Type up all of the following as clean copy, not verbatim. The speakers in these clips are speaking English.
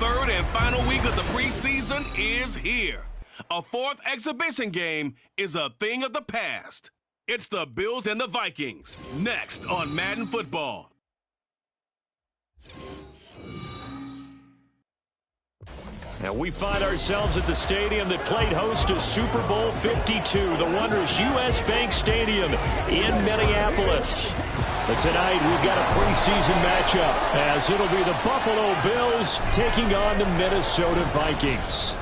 third and final week of the preseason is here. A fourth exhibition game is a thing of the past. It's the Bills and the Vikings, next on Madden Football. Now we find ourselves at the stadium that played host to Super Bowl 52, the wondrous U.S. Bank Stadium in Minneapolis. But tonight we've got a preseason matchup, as it'll be the Buffalo Bills taking on the Minnesota Vikings.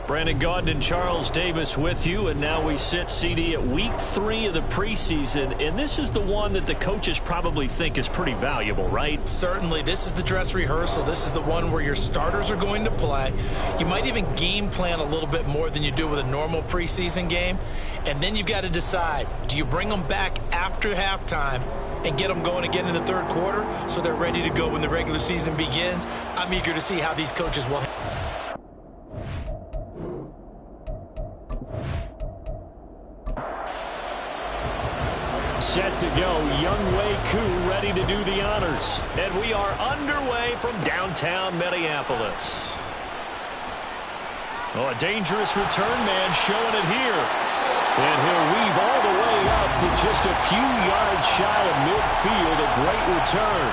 Brandon Gaudin and Charles Davis with you, and now we sit, CD, at week 3 of the preseason, and this is the one that the coaches probably think is pretty valuable, right? Certainly. This is the dress rehearsal. This is the one where your starters are going to play. You might even game plan a little bit more than you do with a normal preseason game, and then you've got to decide, do you bring them back after halftime and get them going again in the third quarter so they're ready to go when the regular season begins? I'm eager to see how these coaches will. Set to go, Younghoe Koo ready to do the honors. And we are underway from downtown Minneapolis. Oh, a dangerous return man showing it here. And he'll weave all the way up to just a few yards shy of midfield. A great return.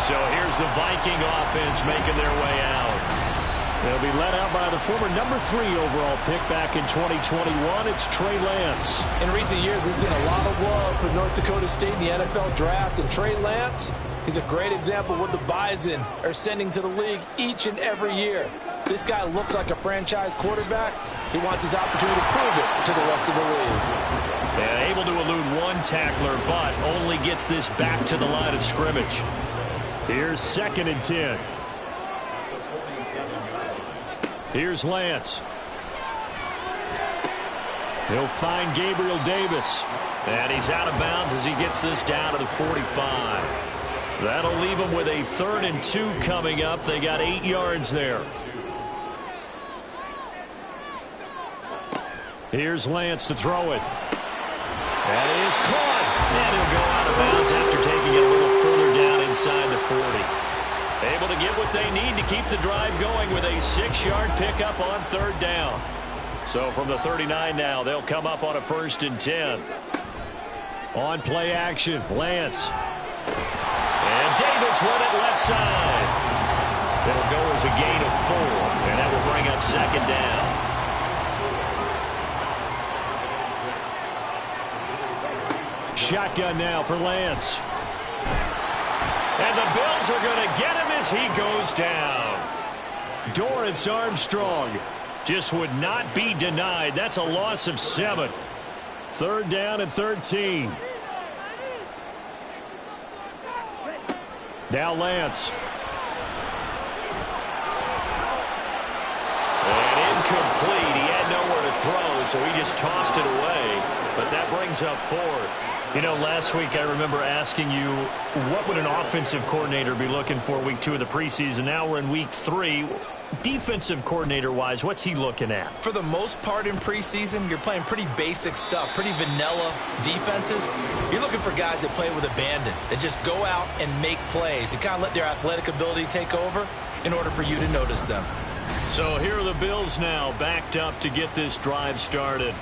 So here's the Viking offense making their way out. They'll be led out by the former number 3 overall pick back in 2021. It's Trey Lance. In recent years, we've seen a lot of love for North Dakota State in the NFL draft. And Trey Lance, he's a great example of what the Bison are sending to the league each and every year. This guy looks like a franchise quarterback. He wants his opportunity to prove it to the rest of the league. Yeah, able to elude one tackler, but only gets this back to the line of scrimmage. Here's 2nd and 10. Here's Lance. He'll find Gabriel Davis. And he's out of bounds as he gets this down to the 45. That'll leave him with a 3rd and 2 coming up. They got 8 yards there. Here's Lance to throw it. That is caught. And he'll go out of bounds after taking it a little further down inside the 40. Able to get what they need to keep the drive going with a 6-yard pickup on 3rd down. So from the 39 now, they'll come up on a 1st and 10. On play action, Lance. And Davis won it left side. It'll go as a gain of 4, and that will bring up 2nd down. Shotgun now for Lance. And the Bills are going to get him as he goes down. Dorrance Armstrong just would not be denied. That's a loss of 7. 3rd down and 13. Now Lance. And incomplete. He had nowhere to throw, so he just tossed it away. But that brings up 4th. You know, last week I remember asking you, what would an offensive coordinator be looking for week 2 of the preseason? Now we're in week 3. Defensive coordinator-wise, what's he looking at? For the most part in preseason, you're playing pretty basic stuff, pretty vanilla defenses. You're looking for guys that play with abandon, that just go out and make plays. You kind of let their athletic ability take over in order for you to notice them. So here are the Bills now, backed up to get this drive started.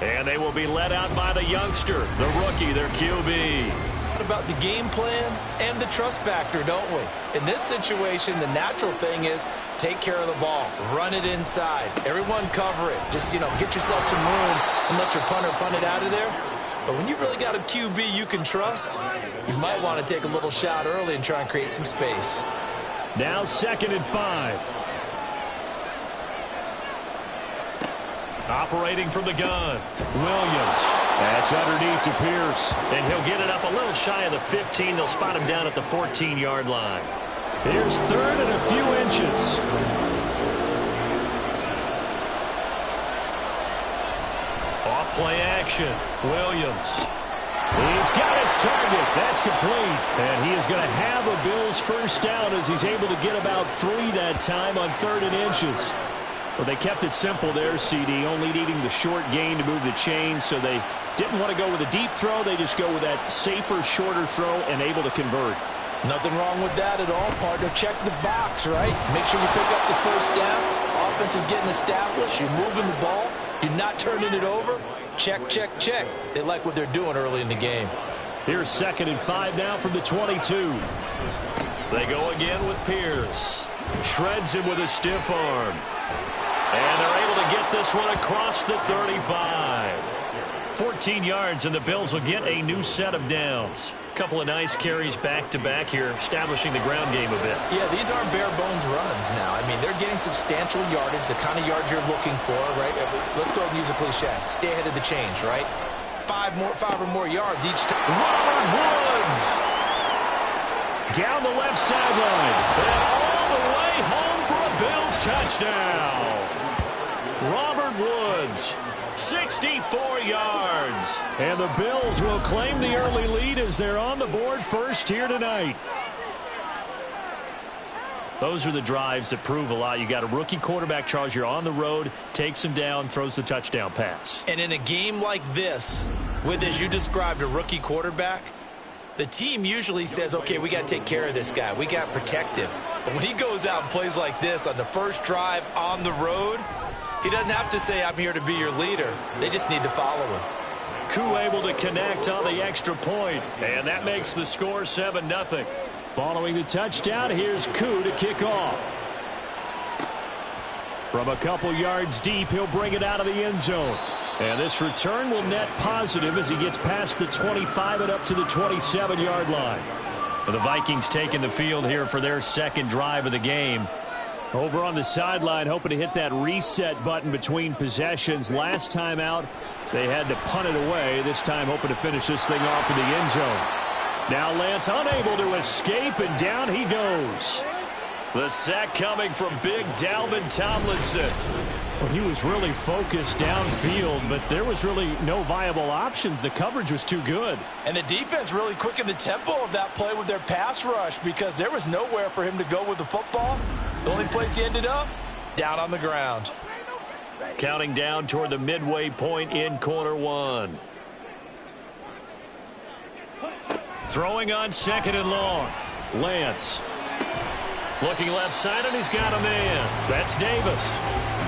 And they will be led out by the youngster, the rookie, their QB. About the game plan and the trust factor, don't we? In this situation, the natural thing is take care of the ball, run it inside, everyone cover it. Just, get yourself some room and let your punter punt it out of there. But when you really got a QB you can trust, you might want to take a little shot early and try and create some space. Now 2nd and 5. Operating from the gun, Williams. That's underneath to Pierce. And he'll get it up a little shy of the 15. They'll spot him down at the 14-yard line. Here's 3rd and a few inches. Off play action, Williams. He's got his target. That's complete. And he is going to have a Bills 1st down as he's able to get about 3 that time on 3rd and inches. Well, they kept it simple there, CD, only needing the short gain to move the chains, so they didn't want to go with a deep throw. They just go with that safer, shorter throw and able to convert. Nothing wrong with that at all, partner. Check the box, right? Make sure you pick up the first down. Offense is getting established. You're moving the ball. You're not turning it over. Check, check, check. They like what they're doing early in the game. Here's 2nd and 5 now from the 22. They go again with Pierce. Shreds him with a stiff arm. And they're able to get this one across the 35. 14 yards, and the Bills will get a new set of downs. Couple of nice carries back-to-back here, establishing the ground game a bit. Yeah, these aren't bare-bones runs now. I mean, they're getting substantial yardage, the kind of yards you're looking for, right? Let's go and use a cliche. Stay ahead of the change, right? Five or more yards each time. Robert Woods down the left sideline and all the way home for a Bills touchdown. Robert Woods, 64 yards. And the Bills will claim the early lead as they're on the board first here tonight. Those are the drives that prove a lot. You got a rookie quarterback, Charles. You're on the road, takes him down, throws the touchdown pass. And in a game like this, with, as you described, a rookie quarterback, the team usually says, okay, we got to take care of this guy. We got to protect him. But when he goes out and plays like this on the first drive on the road, he doesn't have to say, I'm here to be your leader. They just need to follow him. Koo able to connect on the extra point, and that makes the score 7-0. Following the touchdown, here's Koo to kick off. From a couple yards deep, he'll bring it out of the end zone. And this return will net positive as he gets past the 25 and up to the 27-yard line. And the Vikings taking the field here for their second drive of the game. Over on the sideline, hoping to hit that reset button between possessions. Last time out, they had to punt it away. This time, hoping to finish this thing off in the end zone. Now Lance unable to escape, and down he goes. The sack coming from big Dalvin Tomlinson. Well, he was really focused downfield, but there was really no viable options. The coverage was too good. And the defense really quickened the tempo of that play with their pass rush because there was nowhere for him to go with the football. The only place he ended up, down on the ground. Counting down toward the midway point in quarter one. Throwing on 2nd and long. Lance. Looking left side, and he's got a man. That's Davis.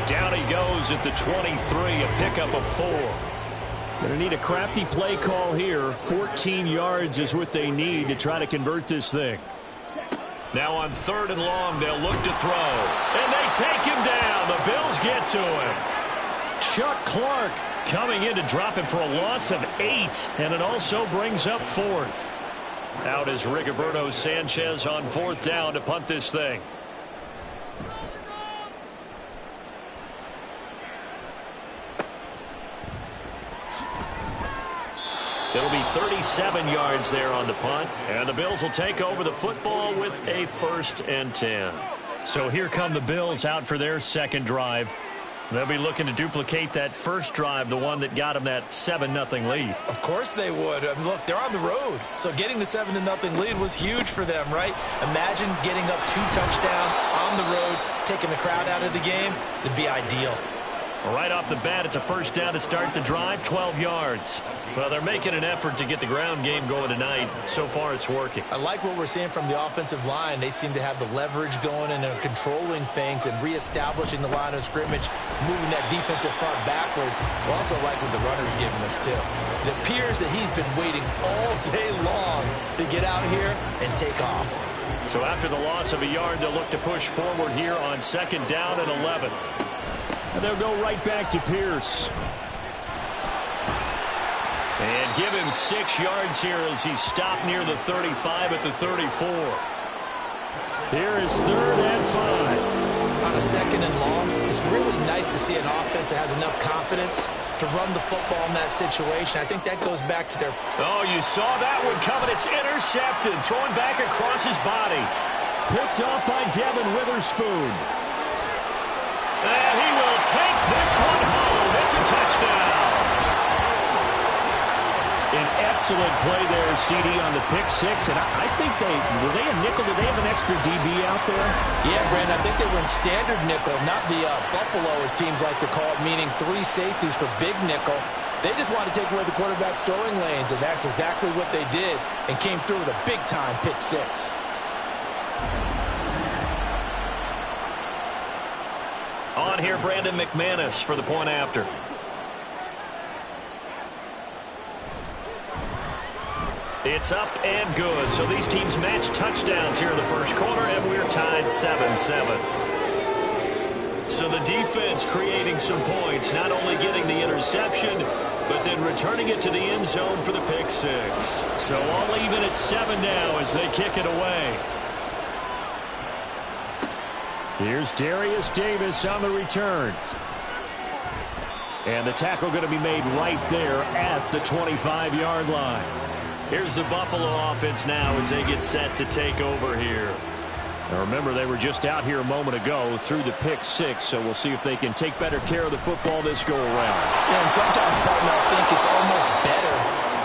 Down he goes at the 23, a pickup of 4. Going to need a crafty play call here. 14 yards is what they need to try to convert this thing. Now on 3rd and long, they'll look to throw. And they take him down. The Bills get to him. Chuck Clark coming in to drop him for a loss of 8. And it also brings up 4th. Out is Rigoberto Sanchez on 4th down to punt this thing. It'll be 37 yards there on the punt, and the Bills will take over the football with a 1st and 10. So here come the Bills out for their second drive. They'll be looking to duplicate that first drive, the one that got them that 7-0 lead. Of course they would. I mean, look, they're on the road. So getting the 7-0 lead was huge for them, right? Imagine getting up 2 touchdowns on the road, taking the crowd out of the game. That'd be ideal. Right off the bat, it's a 1st down to start the drive, 12 yards. Well, they're making an effort to get the ground game going tonight. So far, it's working. I like what we're seeing from the offensive line. They seem to have the leverage going, and they're controlling things and reestablishing the line of scrimmage, moving that defensive front backwards. I also like what the runner's giving us, too. It appears that he's been waiting all day long to get out here and take off. So after the loss of a yard, they'll look to push forward here on 2nd down and 11. And they'll go right back to Pierce. And give him 6 yards here as he stopped near the 35 at the 34. Here is 3rd and 5. On a 2nd and long, it's really nice to see an offense that has enough confidence to run the football in that situation. I think that goes back to their... Oh, you saw that one coming. It's intercepted. Throwing back across his body. Picked off by Devin Witherspoon. And he will take this one home. It's a touchdown. An Excellent play there, CD, on the pick six. And I think were they a nickel? Did they have an extra DB out there? Yeah, Brandon, I think they were in standard nickel, not the Buffalo, as teams like to call it, meaning 3 safeties for big nickel. They just want to take away the quarterback's throwing lanes, and that's exactly what they did, and came through with a big-time pick six. On here, Brandon McManus for the point after. It's up and good. So these teams match touchdowns here in the first quarter, and we're tied 7-7. So the defense creating some points, not only getting the interception, but then returning it to the end zone for the pick six. So all even at 7 now as they kick it away. Here's Darius Davis on the return. And the tackle going to be made right there at the 25-yard line. Here's the Buffalo offense now as they get set to take over here. Now remember, they were just out here a moment ago through the pick six, so we'll see if they can take better care of the football this go-around. Yeah, and sometimes, partner, I think it's almost better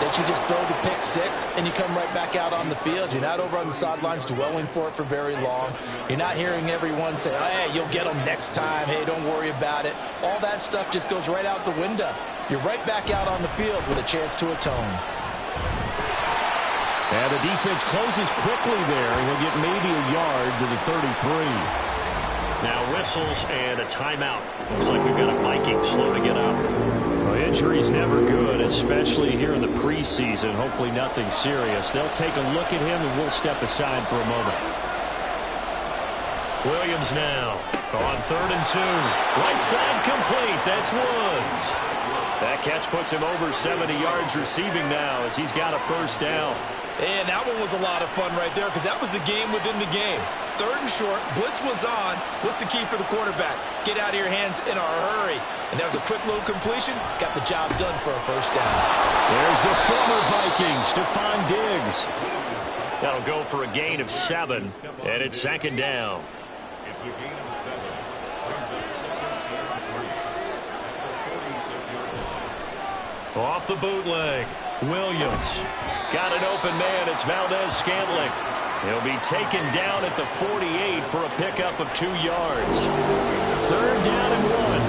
that you just throw the pick six and you come right back out on the field. You're not over on the sidelines dwelling for it for very long. You're not hearing everyone say, oh, hey, you'll get them next time. Hey, don't worry about it. All that stuff just goes right out the window. You're right back out on the field with a chance to atone. And the defense closes quickly there. He'll get maybe a yard to the 33. Now whistles and a timeout. Looks like we've got a Viking slow to get up. Well, injury's never good, especially here in the preseason. Hopefully nothing serious. They'll take a look at him, and we'll step aside for a moment. Williams now on 3rd and 2. Right side complete. That's Woods. That catch puts him over 70 yards receiving now as he's got a first down. And that one was a lot of fun right there because that was the game within the game. 3rd and short, blitz was on. What's the key for the quarterback? Get out of your hands in a hurry. And that was a quick little completion. Got the job done for a first down. There's the former Viking, Stephon Diggs. That'll go for a gain of 7, and it's 2nd down. It's a gain of 7. Brings up 2nd and 3. Off the bootleg, Williams. Got an open man. It's Valdez-Scantling. He'll be taken down at the 48 for a pickup of 2 yards. 3rd down and 1.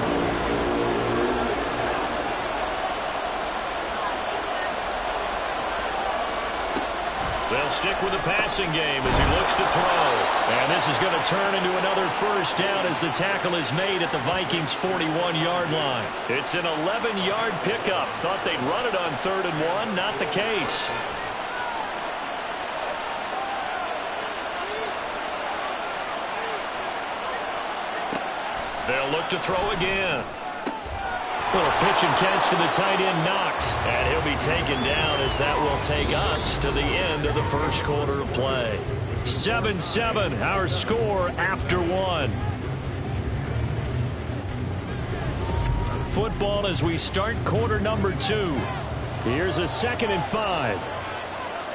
They'll stick with the passing game as he looks to throw. And this is going to turn into another first down as the tackle is made at the Vikings' 41-yard line. It's an 11-yard pickup. Thought they'd run it on 3rd and 1. Not the case. They'll look to throw again. Little pitch and catch to the tight end, Knox. And he'll be taken down as that will take us to the end of the first quarter of play. 7-7, our score after 1. Football as we start quarter number 2. Here's a 2nd and 5.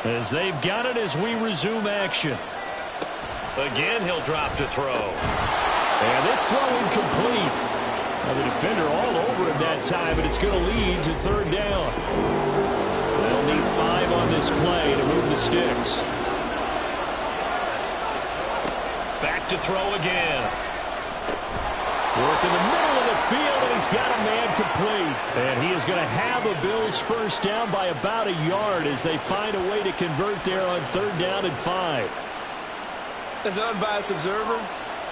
As they've got it as we resume action. Again, he'll drop to throw. And this throw incomplete. Now the defender all over him that time, but it's going to lead to 3rd down. They'll need 5 on this play to move the sticks. Back to throw again. Work in the middle of the field, and he's got a man complete. And he is going to have a Bills first down by about a yard as they find a way to convert there on 3rd down and 5. As an unbiased observer,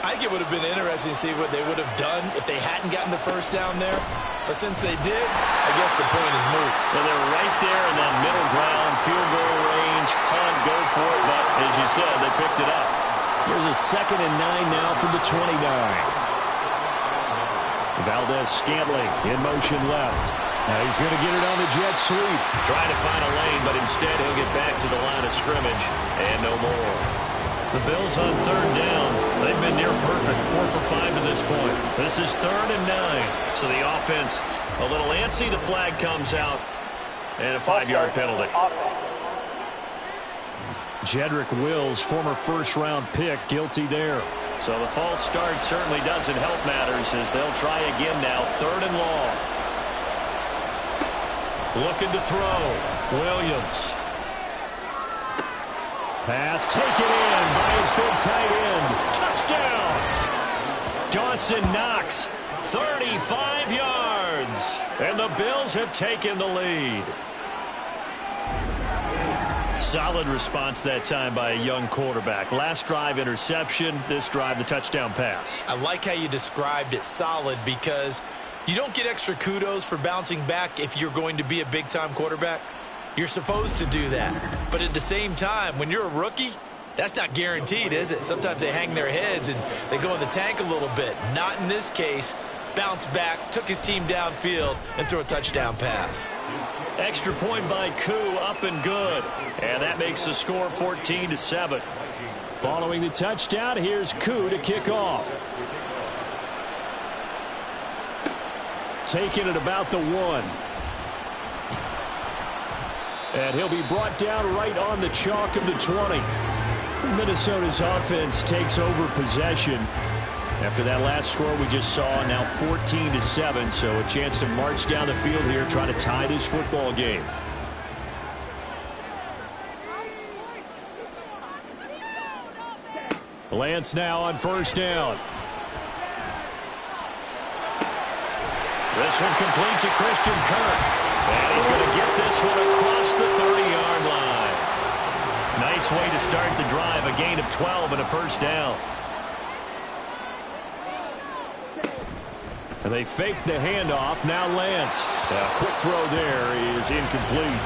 I think it would have been interesting to see what they would have done if they hadn't gotten the first down there. But since they did, I guess the point is moot. Well, they're right there in that middle ground, field goal range, punt, go for it. But as you said, they picked it up. Here's a 2nd and 9 now from the 29. Valdez-Scantling in motion left. Now he's going to get it on the jet sweep. Trying to find a lane, but instead he'll get back to the line of scrimmage. And no more. The Bills on 3rd down. They've been near perfect, 4 for 5 to this point. This is 3rd and 9. So the offense a little antsy. The flag comes out. And a 5-yard penalty. Jedrick Wills, former first-round pick, guilty there. So the false start certainly doesn't help matters as they'll try again now. 3rd and long. Looking to throw. Williams. Pass taken in by his big tight end. Touchdown! Dawson Knox, 35 yards. And the Bills have taken the lead. Solid response that time by a young quarterback. Last drive, interception. This drive, the touchdown pass. I like how you described it, solid, because you don't get extra kudos for bouncing back if you're going to be a big-time quarterback. You're supposed to do that. But at the same time, when you're a rookie, that's not guaranteed, is it? Sometimes they hang their heads and they go in the tank a little bit. Not in this case. Bounced back, took his team downfield, and threw a touchdown pass. Extra point by Koo, up and good. And that makes the score 14-7. Following the touchdown, here's Koo to kick off. Taking it about the 1. And he'll be brought down right on the chalk of the 20. Minnesota's offense takes over possession. After that last score we just saw, now 14-7, so a chance to march down the field here, try to tie this football game. Lance now on first down. This one complete to Christian Kirk. And he's going to get this one across the 30-yard line. Nice way to start the drive, a gain of 12 and a first down. And they fake the handoff. Now Lance. A quick throw there is incomplete.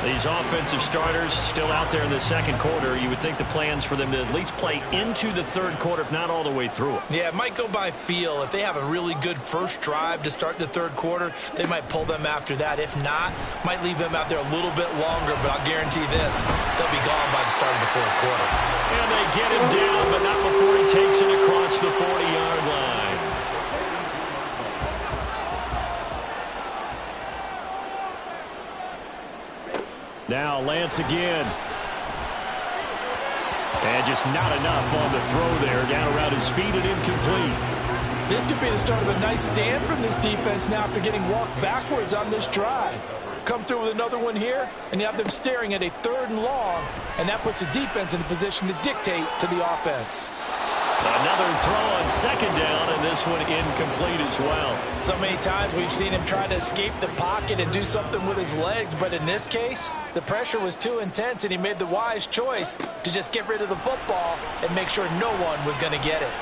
These offensive starters still out there in the second quarter. You would think the plans for them to at least play into the third quarter, if not all the way through it. Yeah, it might go by feel. If they have a really good first drive to start the third quarter, they might pull them after that. If not, might leave them out there a little bit longer, but I'll guarantee this, they'll be gone by the start of the fourth quarter. And they get him down, but not before he takes it across the 40-yard line. Now Lance again. And just not enough on the throw there. Down around his feet and incomplete. This could be the start of a nice stand from this defense now after getting walked backwards on this drive. Come through with another one here, and you have them staring at a 3rd and long, and that puts the defense in a position to dictate to the offense. Another throw on second down, and this one incomplete as well. So many times we've seen him try to escape the pocket and do something with his legs, but in this case, the pressure was too intense, and he made the wise choice to just get rid of the football and make sure no one was going to get it.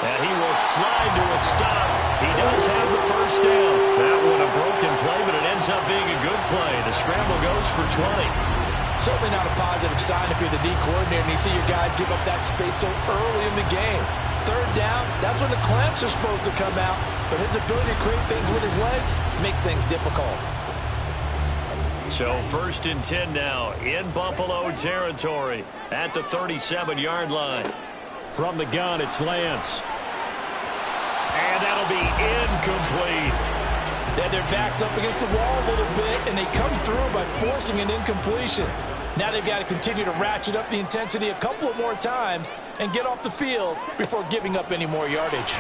And he will slide to a stop. He does have the first down. That one a broken play, but it ends up being a good play. The scramble goes for 20. Certainly not a positive sign if you're the D coordinator and you see your guys give up that space so early in the game. 3rd down, that's when the clamps are supposed to come out, but his ability to create things with his legs makes things difficult. So 1st and 10 now in Buffalo territory at the 37-yard line. From the gun, it's Lance. And that'll be incomplete. They had their backs up against the wall a little bit, and they come through by forcing an incompletion. Now they've got to continue to ratchet up the intensity a couple of more times and get off the field before giving up any more yardage.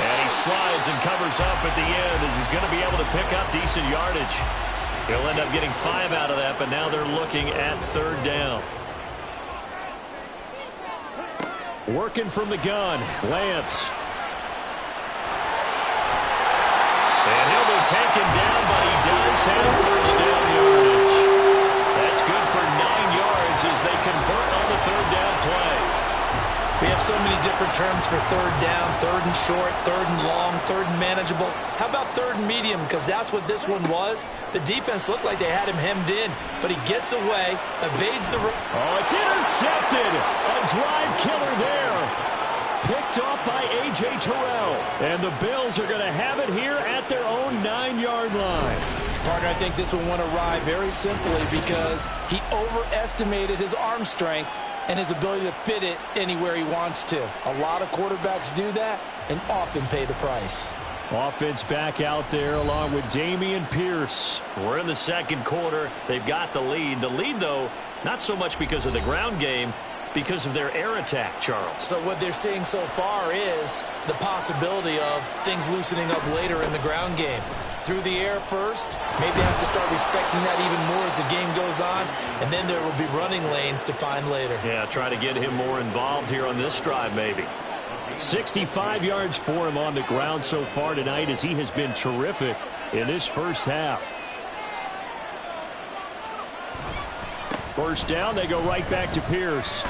And he slides and covers up at the end as he's going to be able to pick up decent yardage. He'll end up getting 5 out of that, but now they're looking at 3rd down. Working from the gun, Lance. And he'll be taken down, but he does have first down yardage. That's good for 9 yards as they convert on the 3rd down play. We have so many different terms for 3rd down, 3rd and short, 3rd and long, 3rd and manageable. How about 3rd and medium? Because that's what this one was. The defense looked like they had him hemmed in, but he gets away, evades the... Oh, it's intercepted. A drive killer there. Picked off by A.J. Terrell. And the Bills are going to have it here at their own 9-yard line. Partner, I think this one went awry very simply because he overestimated his arm strength and his ability to fit it anywhere he wants to. A lot of quarterbacks do that and often pay the price. Offense back out there along with Dameon Pierce. We're in the second quarter. They've got the lead. The lead, though, not so much because of the ground game, because of their air attack, Charles. So what they're seeing so far is the possibility of things loosening up later in the ground game. Through the air first, maybe they have to start respecting that even more as the game goes on, and then there will be running lanes to find later. Yeah, try to get him more involved here on this drive maybe. 65 yards for him on the ground so far tonight as he has been terrific in this first half. First down, they go right back to Pierce.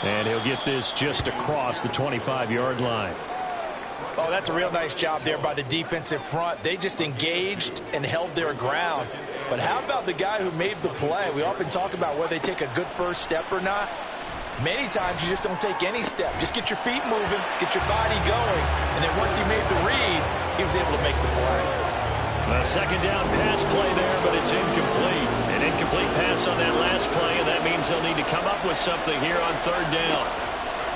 And he'll get this just across the 25-yard line. Oh, that's a real nice job there by the defensive front. They just engaged and held their ground. But how about the guy who made the play? We often talk about whether they take a good first step or not. Many times you just don't take any step. Just get your feet moving, get your body going, and then once he made the read, he was able to make the play. A second down pass play there, but it's incomplete. An incomplete pass on that last play, and that means they'll need to come up with something here on third down.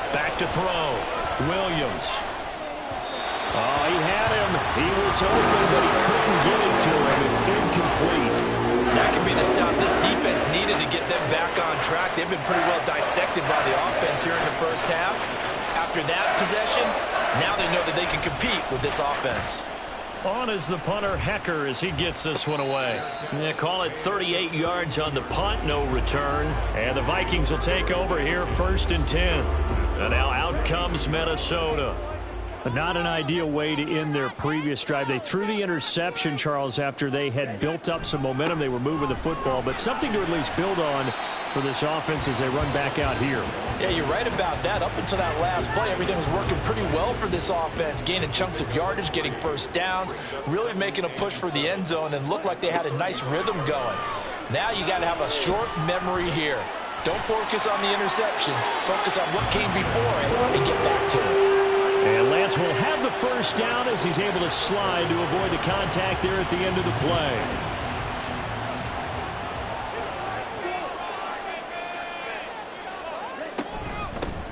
Back to throw. Williams. Oh, he had him. He was open, but he couldn't get it to him. It's incomplete. That could be the stop this defense needed to get them back on track. They've been pretty well dissected by the offense here in the first half. After that possession, now they know that they can compete with this offense. On is the punter, Hecker, as he gets this one away. They call it 38 yards on the punt, no return. And the Vikings will take over here, 1st and 10. And now out comes Minnesota. But not an ideal way to end their previous drive. They threw the interception, Charles, after they had built up some momentum. They were moving the football, but something to at least build on for this offense as they run back out here. Yeah, you're right about that. Up until that last play, everything was working pretty well for this offense, gaining chunks of yardage, getting first downs, really making a push for the end zone, and looked like they had a nice rhythm going. Now you got to have a short memory here. Don't focus on the interception. Focus on what came before it and get back to it. And Lance will have the first down as he's able to slide to avoid the contact there at the end of the play.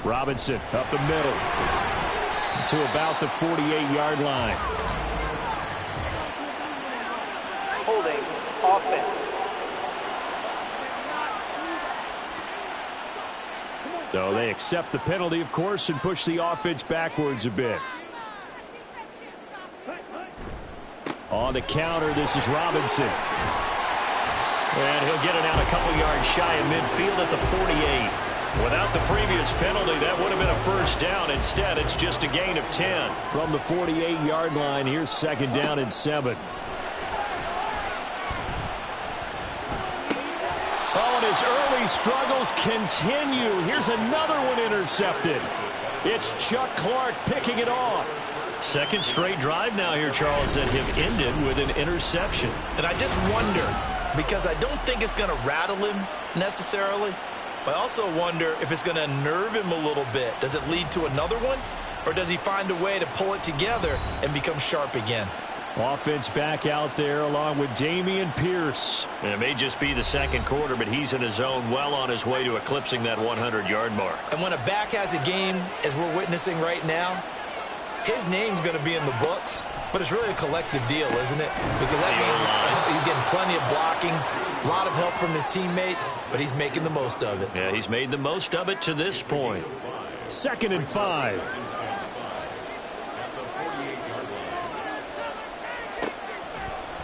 Robinson up the middle to about the 48-yard line. Holding offense. So they accept the penalty, of course, and push the offense backwards a bit. On the counter, this is Robinson. And he'll get it out a couple yards shy of midfield at the 48. Without the previous penalty, that would have been a first down. Instead, it's just a gain of 10. From the 48-yard line, here's 2nd down and 7. Oh, and his early struggles continue. Here's another one intercepted. It's Chuck Clark picking it off. Second straight drive now here, Charles, that have ended with an interception. And I just wonder, because I don't think it's going to rattle him necessarily, but I also wonder if it's going to unnerve him a little bit. Does it lead to another one, or does he find a way to pull it together and become sharp again? Offense back out there along with Dameon Pierce. And it may just be the second quarter, but he's in his zone, well on his way to eclipsing that 100-yard mark. And when a back has a game, as we're witnessing right now, his name's going to be in the books, but it's really a collective deal, isn't it? Because that means he's getting plenty of blocking, a lot of help from his teammates, but he's making the most of it. Yeah, he's made the most of it to this point. 2nd and 5.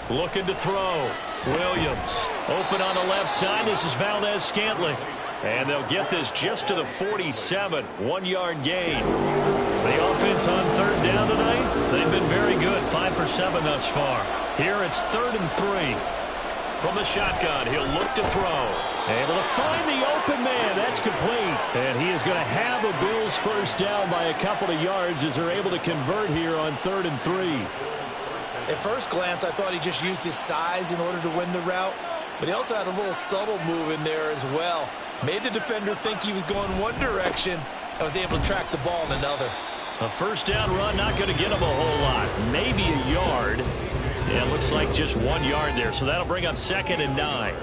Looking to throw. Williams open on the left side. This is Valdez-Scantling. And they'll get this just to the 47. 1-yard gain. The offense on third down tonight, they've been very good. 5 for 7 thus far. Here it's 3rd and 3. From the shotgun, he'll look to throw. Able to find the open man. That's complete. And he is going to have a Bills first down by a couple of yards as they're able to convert here on 3rd and 3. At first glance, I thought he just used his size in order to win the route, but he also had a little subtle move in there as well. Made the defender think he was going one direction and was able to track the ball in another. A first down run, not going to get him a whole lot. Maybe a yard. Yeah, it looks like just 1 yard there, so that'll bring up 2nd and 9.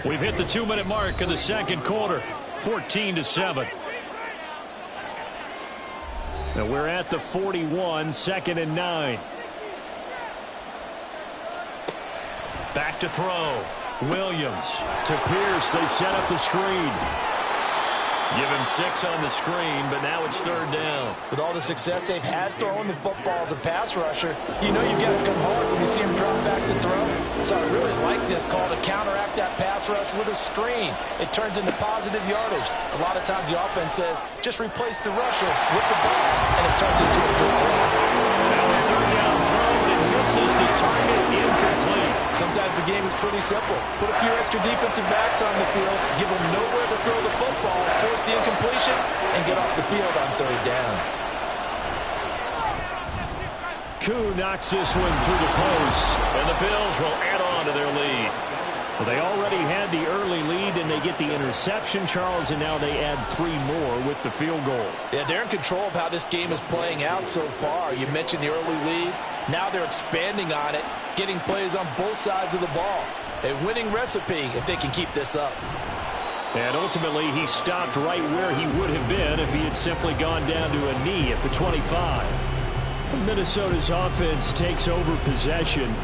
We've hit the 2-minute mark of the second quarter, 14-7. Now we're at the 41, 2nd and 9. Back to throw. Williams to Pierce. They set up the screen. Give him 6 on the screen, but now it's 3rd down. With all the success they've had throwing the football as a pass rusher, you know you've got to come hard when you see him drop back to throw. So I really like this call to counteract that pass rush with a screen. It turns into positive yardage. A lot of times the offense says, just replace the rusher with the ball, and it turns into a good play. Now a 3rd down throw, and it misses the target, incomplete. Sometimes the game is pretty simple. Put a few extra defensive backs on the field, give them nowhere to throw the football, force the incompletion, and get off the field on 3rd down. Koo knocks this one through the post, and the Bills will add on to their lead. Well, they already had the early lead, and they get the interception, Charles, and now they add 3 more with the field goal. Yeah, they're in control of how this game is playing out so far. You mentioned the early lead. Now they're expanding on it, getting plays on both sides of the ball. A winning recipe if they can keep this up. And ultimately, he stopped right where he would have been if he had simply gone down to a knee at the 25. Minnesota's offense takes over possession.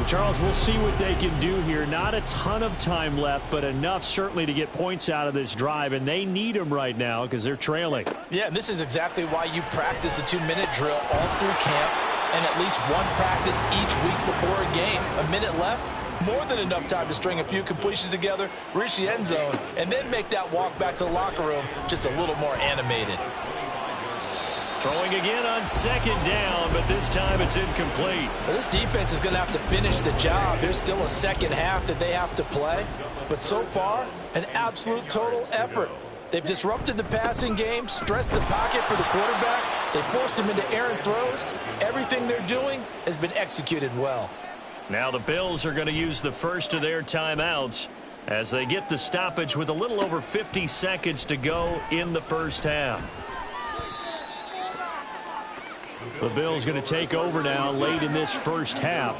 Charles, we'll see what they can do here. Not a ton of time left, but enough certainly to get points out of this drive, and they need them right now because they're trailing. Yeah, and this is exactly why you practice a 2-minute drill all through camp and at least one practice each week before a game. A minute left, more than enough time to string a few completions together, reach the end zone, and then make that walk back to the locker room just a little more animated. Throwing again on 2nd down, but this time it's incomplete. Well, this defense is going to have to finish the job. There's still a second half that they have to play. But so far, an absolute total effort. They've disrupted the passing game, stressed the pocket for the quarterback. They forced him into errant throws. Everything they're doing has been executed well. Now the Bills are going to use the first of their timeouts as they get the stoppage with a little over 50 seconds to go in the first half. The Bills going to take over now late in this first half.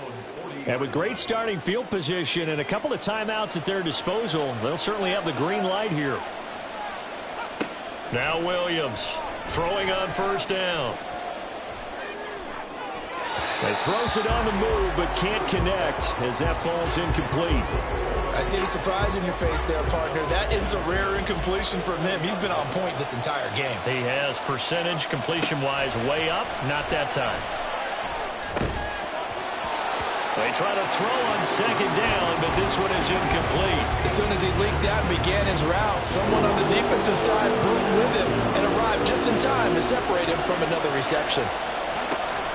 And with great starting field position and a couple of timeouts at their disposal, they'll certainly have the green light here. Now Williams throwing on 1st down. He throws it on the move but can't connect as that falls incomplete. I see the surprise in your face there, partner. That is a rare incompletion from him. He's been on point this entire game. He has percentage completion-wise way up. Not that time. They try to throw on 2nd down, but this one is incomplete. As soon as he leaked out and began his route, someone on the defensive side broke with him and arrived just in time to separate him from another reception.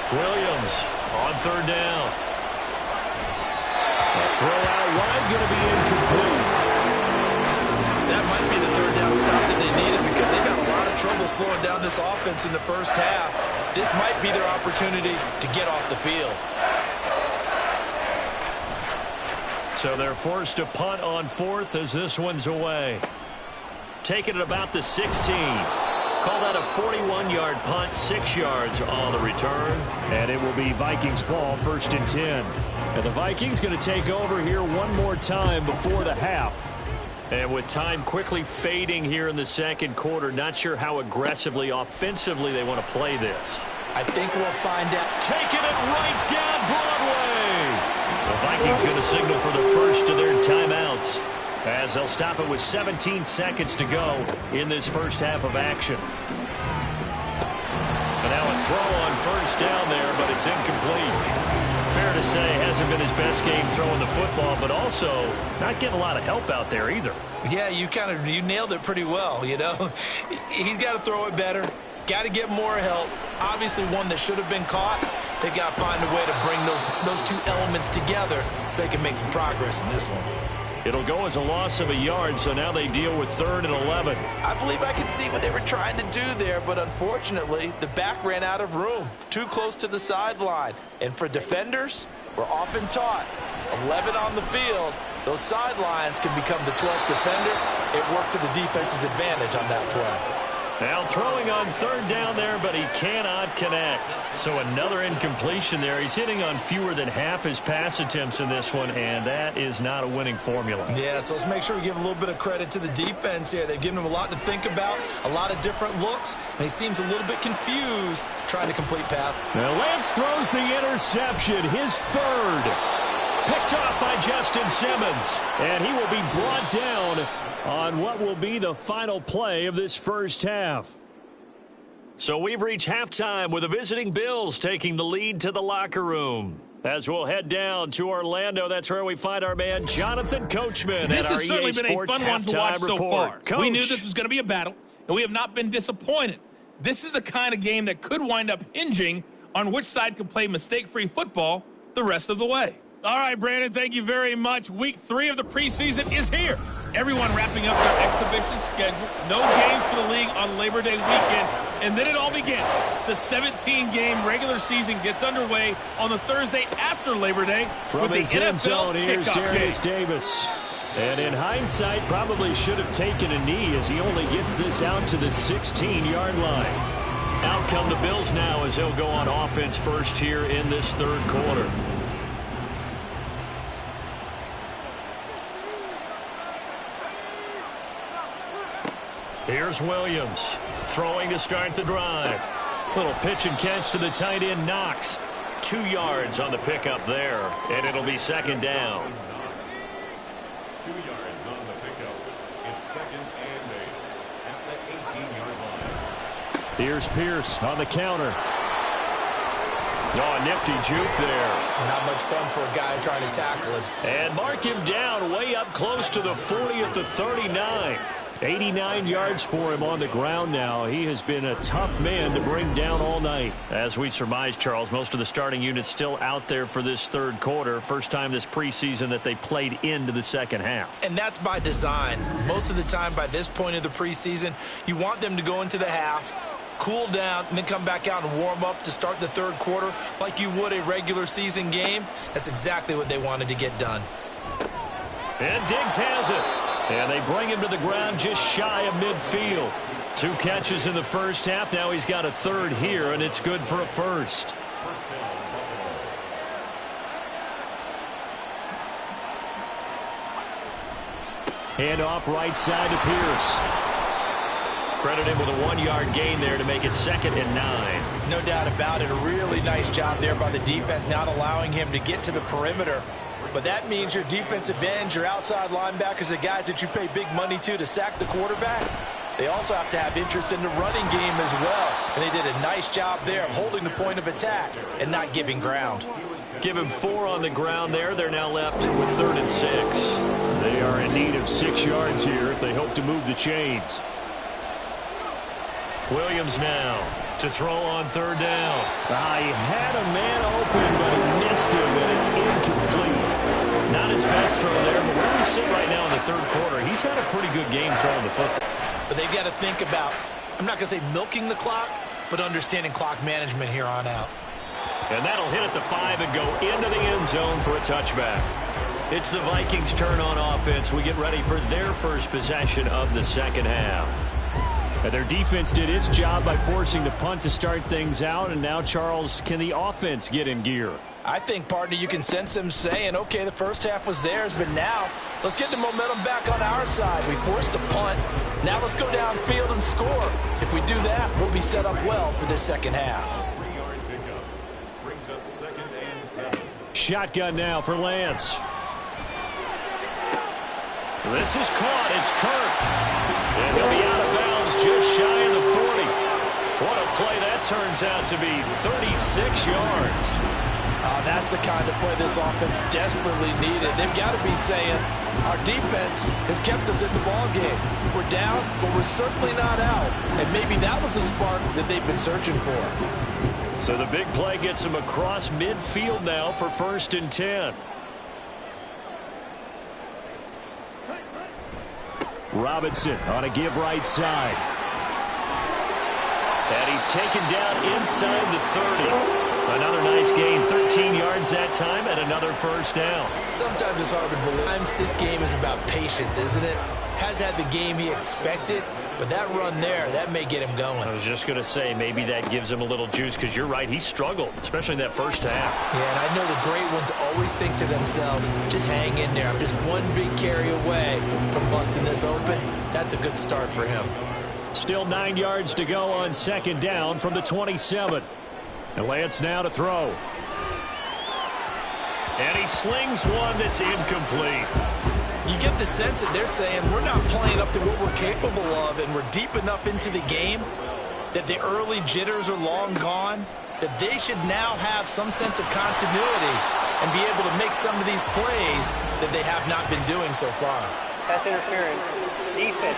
Williams on 3rd down. A throw out wide, going to be incomplete. That might be the 3rd down stop that they needed because they got a lot of trouble slowing down this offense in the first half. This might be their opportunity to get off the field. So they're forced to punt on 4th as this one's away. Taking it about the 16. Call that a 41-yard punt, 6 yards on the return. And it will be Vikings ball, 1st and 10. And the Vikings going to take over here one more time before the half. And with time quickly fading here in the 2nd quarter, not sure how aggressively, offensively they want to play this. I think we'll find out. Taking it right down Broadway. The Vikings going to signal for the first of their timeouts as they'll stop it with 17 seconds to go in this first half of action. And now a throw on 1st down there, but it's incomplete. Fair to say, hasn't been his best game throwing the football, but also not getting a lot of help out there either. Yeah, you nailed it pretty well, you know. He's got to throw it better. Got to get more help. Obviously one that should have been caught. They got to find a way to bring those two elements together so they can make some progress in this one. It'll go as a loss of a yard, so now they deal with 3rd and 11. I believe I could see what they were trying to do there, but unfortunately, the back ran out of room, too close to the sideline. And for defenders, we're often taught, 11 on the field, those sidelines can become the 12th defender. It worked to the defense's advantage on that play. Now throwing on 3rd down there, but he cannot connect. So another incompletion there. He's hitting on fewer than half his pass attempts in this one, and that is not a winning formula. Yeah, so let's make sure we give a little bit of credit to the defense here. They've given him a lot to think about, a lot of different looks, and he seems a little bit confused trying to complete pass. Now Lance throws the interception, his 3rd. Picked off by Justin Simmons. And he will be brought down on what will be the final play of this first half. So we've reached halftime with the visiting Bills taking the lead to the locker room. As we'll head down to Orlando, that's where we find our man Jonathan Coachman this at our has certainly EA been Sports a fun one to watch halftime so far. report. Coach. We knew this was going to be a battle, and we have not been disappointed. This is the kind of game that could wind up hinging on which side can play mistake-free football the rest of the way. All right, Brandon, thank you very much. Week 3 of the preseason is here. Everyone wrapping up their exhibition schedule. No games for the league on Labor Day weekend. And then it all begins. The 17-game regular season gets underway on the Thursday after Labor Day with the NFL here's kickoff Darius game. Davis. And in hindsight, probably should have taken a knee as he only gets this out to the 16-yard line. Out come the Bills now as they'll go on offense first here in this third quarter. Here's Williams throwing to start the drive. Little pitch and catch to the tight end Knox. 2 yards on the pickup there, and it'll be second down. 2 yards on the pickup. It's 2nd and 8 at the 18-yard line. Here's Pierce on the counter. Oh, nifty juke there. Not much fun for a guy trying to tackle him. And mark him down way up close to the 40 at the 39. 89 yards for him on the ground now. He has been a tough man to bring down all night. As we surmise, Charles, most of the starting units still out there for this third quarter. First time this preseason that they played into the second half. And that's by design. Most of the time by this point of the preseason, you want them to go into the half, cool down, and then come back out and warm up to start the third quarter like you would a regular season game. That's exactly what they wanted to get done. And Diggs has it. And they bring him to the ground just shy of midfield. 2 catches in the first half. Now he's got a third here, and it's good for a first. Hand off right side to Pierce. Credit him with a 1-yard gain there to make it 2nd and 9. No doubt about it. A really nice job there by the defense, not allowing him to get to the perimeter. But that means your defensive ends, your outside linebackers, the guys that you pay big money to sack the quarterback, they also have to have interest in the running game as well. And they did a nice job there of holding the point of attack and not giving ground. Give him 4 on the ground there. They're now left with 3rd and 6. They are in need of 6 yards here if they hope to move the chains. Williams now to throw on 3rd down. He had a man open, but he missed him, and it's incomplete. Not his best throw there, but where we sit right now in the third quarter, he's had a pretty good game throwing the football. But they've got to think about, I'm not going to say milking the clock, but understanding clock management here on out. And that'll hit at the 5 and go into the end zone for a touchback. It's the Vikings' turn on offense. We get ready for their first possession of the second half. And their defense did its job by forcing the punt to start things out. And now, Charles, can the offense get in gear? I think, partner, you can sense them saying, okay, the first half was theirs, but now let's get the momentum back on our side. We forced a punt. Now let's go downfield and score. If we do that, we'll be set up well for the second half. 3-yard pickup brings up 2nd and 7. Shotgun now for Lance. This is caught. It's Kirk. And he'll be out of bounds just shy of the 40. What a play that turns out to be. 36 yards. That's the kind of play this offense desperately needed. They've got to be saying, our defense has kept us in the ballgame. We're down, but we're certainly not out. And maybe that was the spark that they've been searching for. So the big play gets them across midfield now for 1st and 10. Robinson on a give right side. And he's taken down inside the 30. Another nice gain, 13 yards that time, and another first down. Sometimes it's hard to believe. Sometimes this game is about patience, isn't it? Has had the game he expected, but that run there, that may get him going. I was just going to say, maybe that gives him a little juice, because you're right, he struggled, especially in that first half. Yeah, and I know the great ones always think to themselves, just hang in there. I'm just one big carry away from busting this open. That's a good start for him. Still 9 yards to go on 2nd down from the 27. And Lance now to throw. And he slings one that's incomplete. You get the sense that they're saying we're not playing up to what we're capable of, and we're deep enough into the game that the early jitters are long gone, that they should now have some sense of continuity and be able to make some of these plays that they have not been doing so far. Pass interference. Defense.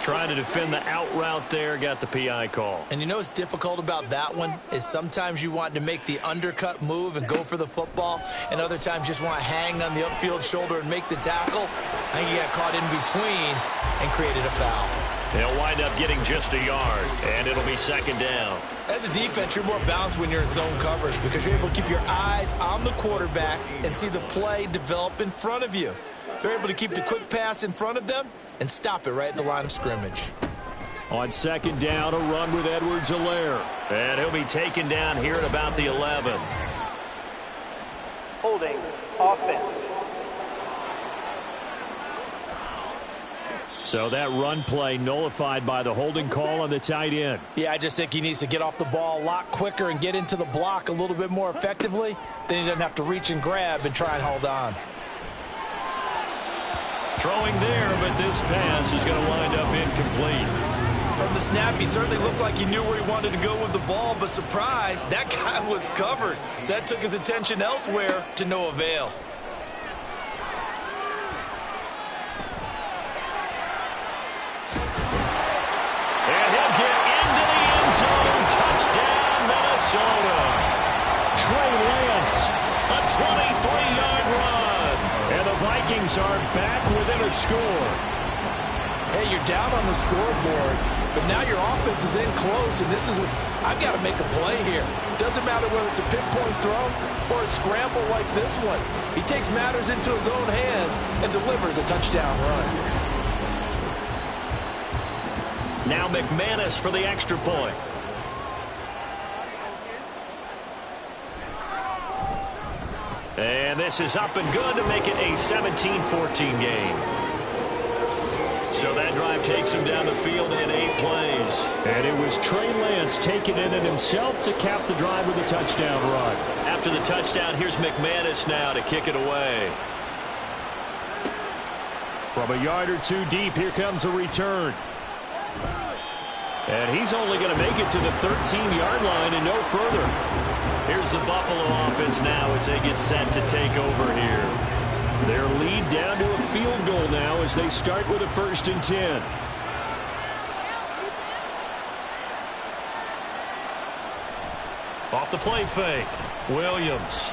Trying to defend the out route there, got the PI call. And you know what's difficult about that one is sometimes you want to make the undercut move and go for the football, and other times just want to hang on the upfield shoulder and make the tackle. I think he got caught in between and created a foul. They'll wind up getting just a yard, and it'll be second down. As a defense, you're more balanced when you're in zone coverage because you're able to keep your eyes on the quarterback and see the play develop in front of you. They're able to keep the quick pass in front of them and stop it right at the line of scrimmage. On second down, a run with Edwards-Helaire. And he'll be taken down here at about the 11. Holding. Offense. So that run play nullified by the holding call on the tight end. Yeah, I just think he needs to get off the ball a lot quicker and get into the block a little bit more effectively. Then he doesn't have to reach and grab and try and hold on. Throwing there, but this pass is going to wind up incomplete. From the snap, he certainly looked like he knew where he wanted to go with the ball, but surprise, that guy was covered. So that took his attention elsewhere to no avail. And he'll get into the end zone. Touchdown, Minnesota. Trey Lance, a 23-yard run. And the Vikings are back within a score. Hey, you're down on the scoreboard, but now your offense is in close, and this is, I've got to make a play here. Doesn't matter whether it's a pinpoint throw or a scramble like this one. He takes matters into his own hands and delivers a touchdown run. Now McManus for the extra point. And this is up and good to make it a 17-14 game. So that drive takes him down the field in 8 plays. And it was Trey Lance taking it in himself to cap the drive with a touchdown run. After the touchdown, here's McManus now to kick it away. From a yard or two deep, here comes a return. And he's only going to make it to the 13-yard line and no further. Here's the Buffalo offense now as they get set to take over here. Their lead down to a field goal now as they start with a 1st and 10. Off the play fake, Williams.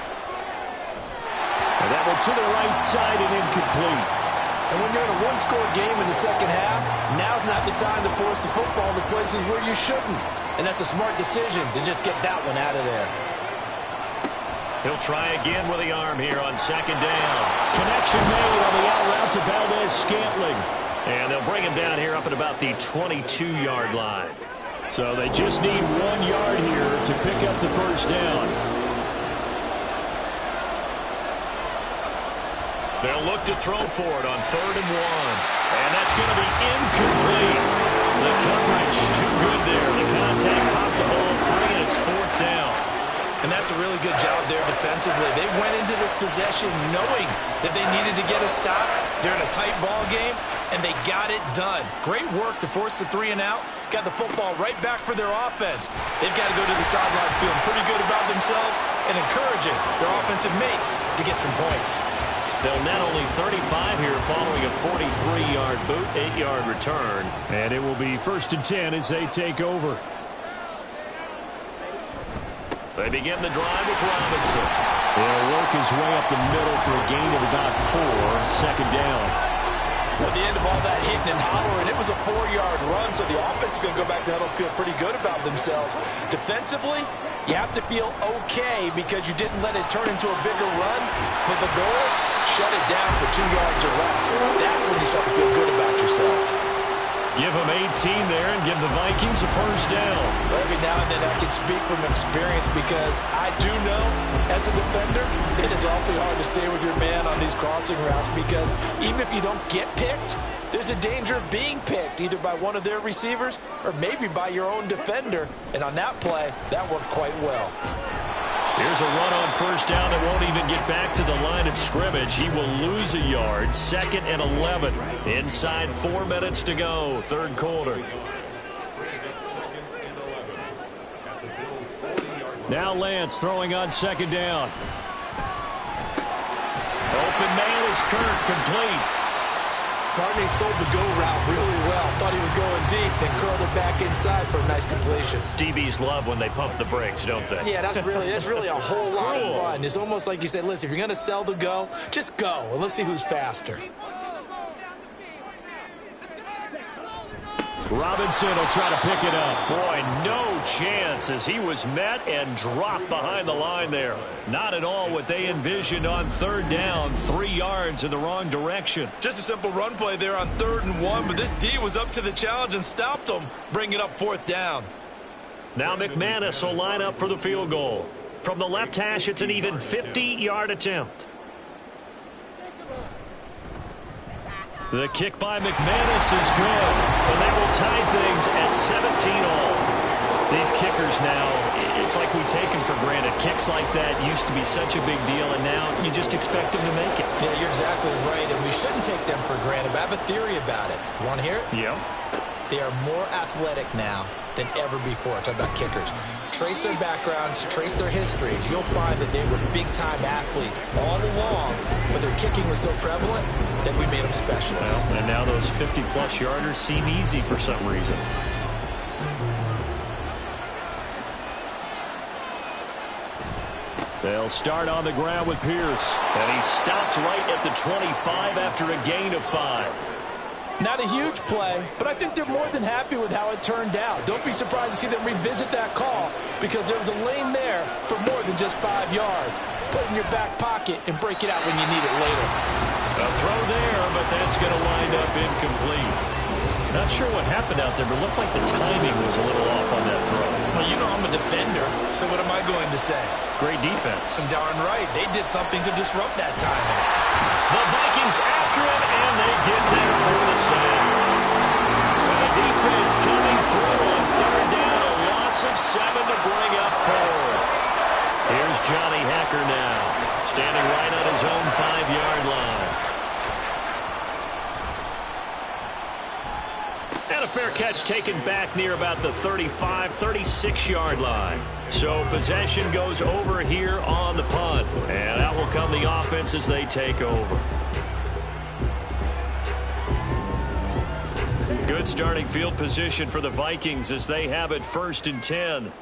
And that one to the right side and incomplete. And when you're in a one-score game in the second half, now's not the time to force the football to places where you shouldn't. And that's a smart decision to just get that one out of there. He'll try again with the arm here on second down. Connection made on the out route to Valdez-Scantling. And they'll bring him down here up at about the 22-yard line. So they just need 1 yard here to pick up the first down. They'll look to throw for it on 3rd and 1. And that's going to be incomplete. The coverage too good there. The contact popped the ball free, and it's 4th down. And that's a really good job there defensively. They went into this possession knowing that they needed to get a stop. They're in a tight ball game, and they got it done. Great work to force the 3 and out. Got the football right back for their offense. They've got to go to the sidelines feeling pretty good about themselves and encouraging their offensive mates to get some points. They'll net only 35 here following a 43-yard boot, 8-yard return. And it will be 1st and 10 as they take over. They begin the drive with Robinson. He'll work his way up the middle for a gain of about 4, 2nd down. At the end of all that hitting and hollering, it was a 4-yard run, so the offense is going to go back to huddle and feel pretty good about themselves. Defensively, you have to feel okay because you didn't let it turn into a bigger run, but the goal, shut it down for 2 yards or less. That's when you start to feel good about yourselves. Give them 18 there and give the Vikings a first down. Every now and then I can speak from experience because I do know, as a defender, it is awfully hard to stay with your man on these crossing routes because even if you don't get picked, there's a danger of being picked either by one of their receivers or maybe by your own defender. And on that play, that worked quite well. Here's a run on first down that won't even get back to the line of scrimmage. He will lose a yard. 2nd and 11. Inside 4 minutes to go. Third quarter. Now Lance throwing on 2nd down. Open man is Kirk, complete. Barney sold the go route really well. Thought he was going deep, then curled it back inside for a nice completion. DBs love when they pump the brakes, don't they? Yeah, that's really a whole lot of fun. It's almost like you said, listen, if you're going to sell the go, just go, and let's see who's faster. Robinson will try to pick it up. Boy, no chance as he was met and dropped behind the line there. Not at all what they envisioned on 3rd down. 3 yards in the wrong direction. Just a simple run play there on 3rd and 1, but this D was up to the challenge and stopped them, bringing up 4th down. Now McManus will line up for the field goal. From the left hash, it's an even 50-yard attempt. The kick by McManus is good, and that will tie things at 17-all. These kickers now, it's like we take them for granted. Kicks like that used to be such a big deal, and now you just expect them to make it. Yeah, you're exactly right, and we shouldn't take them for granted, but I have a theory about it. You want to hear it? Yeah. They are more athletic now than ever before. Talk about kickers. Trace their backgrounds, trace their histories. You'll find that they were big-time athletes all along, but their kicking was so prevalent that we made them specialists. Well, and now those 50-plus yarders seem easy for some reason. They'll start on the ground with Pierce. And he stopped right at the 25 after a gain of 5. Not a huge play, but I think they're more than happy with how it turned out. Don't be surprised to see them revisit that call because there was a lane there for more than just 5 yards. Put it in your back pocket and break it out when you need it later. A throw there, but that's going to wind up incomplete. Not sure what happened out there, but it looked like the timing was a little off on that throw. Well, you know I'm a defender, so what am I going to say? Great defense. Darn right. They did something to disrupt that timing. The Vikings after it, and they get there for the save. And the defense coming through on 3rd down, a loss of 7 to bring up 4. Here's Johnny Hacker now, standing right on his own 5-yard line. And a fair catch taken back near about the 35, 36-yard line. So possession goes over here on the punt. And out will come the offense as they take over. Good starting field position for the Vikings as they have it 1st and 10.